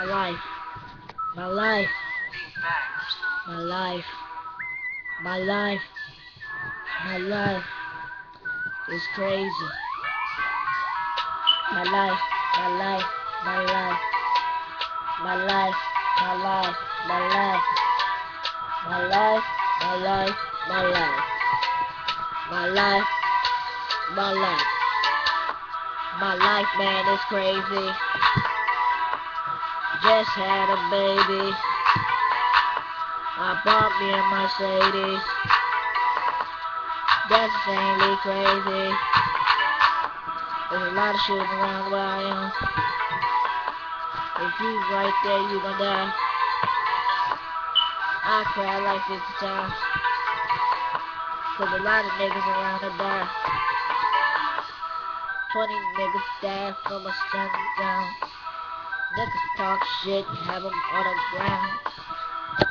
life, my life, my life, my life, my life is crazy. My life, my life, my life, my life, my life, my life, my life, my life, my life, my life, my life, my life, man, is crazy. Just had a baby. I bought me a Mercedes. That's insanely crazy. There's a lot of shit around where I am. If you right there, you gon' die. I cry like 50 times. Cause a lot of niggas around to die. 20 niggas died from a sundown. Niggas talk shit, have them on the ground.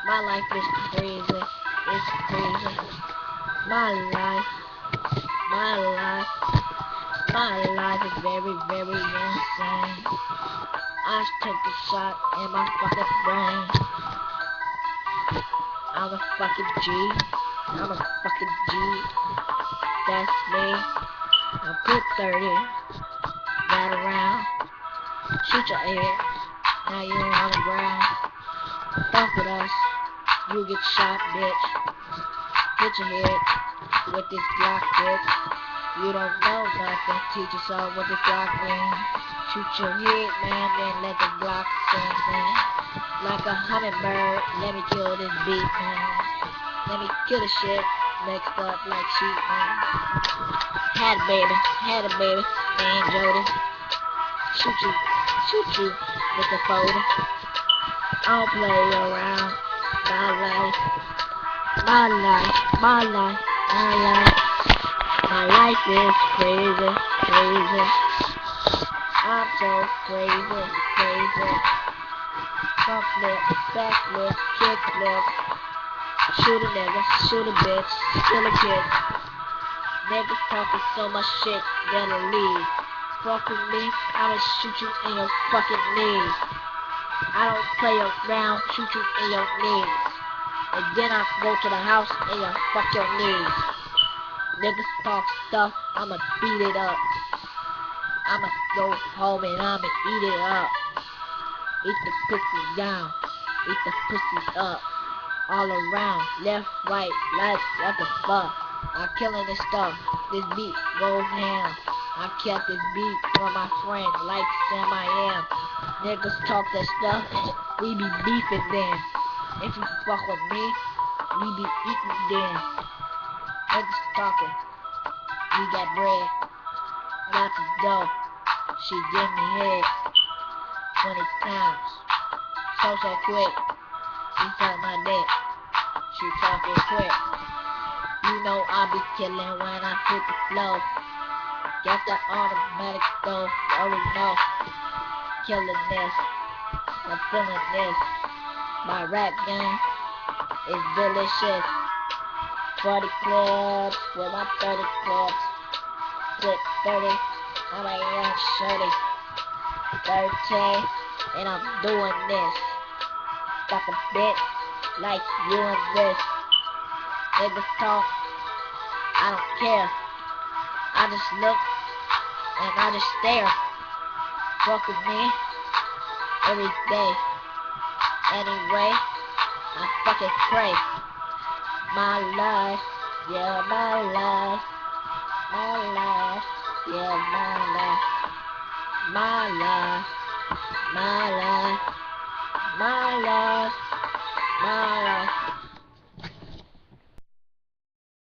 My life is crazy, it's crazy. My life, my life, my life is very, very insane. I took a shot in my fucking brain. I'm a fucking G, I'm a fucking G. That's me. I put 30 right around. Shoot your head, now you on the ground. Fuck with us, you get shot, bitch. Hit your head with this Glock, bitch. You don't know nothing, teach yourself what this Glock means. Shoot your head, man, then let the Glock sing. Like a hummingbird, let me kill this beat, man. Let me kill the shit, mixed up like sheep, man. Had a baby, named Jody. Shoot you with the folder. I don't play around. My life, my life, my life, my life. My life is crazy, crazy. I'm so crazy, crazy. Front flip, back flip, kick flip. Shoot a nigga, shoot a bitch, kill a kid. Niggas talking so much shit, better leave. Fuck with me, I'ma shoot you in your fucking knees. I don't play around, shoot you in your knees. And then I go to the house and you fuck your knees. Niggas talk stuff, I'ma beat it up. I'ma go home and I'ma eat it up. Eat the pussy down, eat the pussy up. All around, left, right, like what the fuck. I'm killing this stuff, this beat goes ham. I kept this beat for my friend, like Sam I am. Niggas talk that stuff, we be beefing then. If you fuck with me, we be eating then. Niggas talking, we got bread, got the dough. She give me head 20 times, so quick. She suck my dick, she talking quick. You know I be killing when I hit the flow. Got the automatic though, already know. Killing this, I'm feeling this. My rap game is delicious. 40 clips with my 30 clips. Clip 30, I'm a young shorty. 13, and I'm doing this. Fuck a bitch like you and this. Niggas talk, I don't care. I just look and I just stare. Fuck with me every day. Anyway, I fucking pray. My life, yeah, my life. My life, yeah, my life. My life, my life, my life.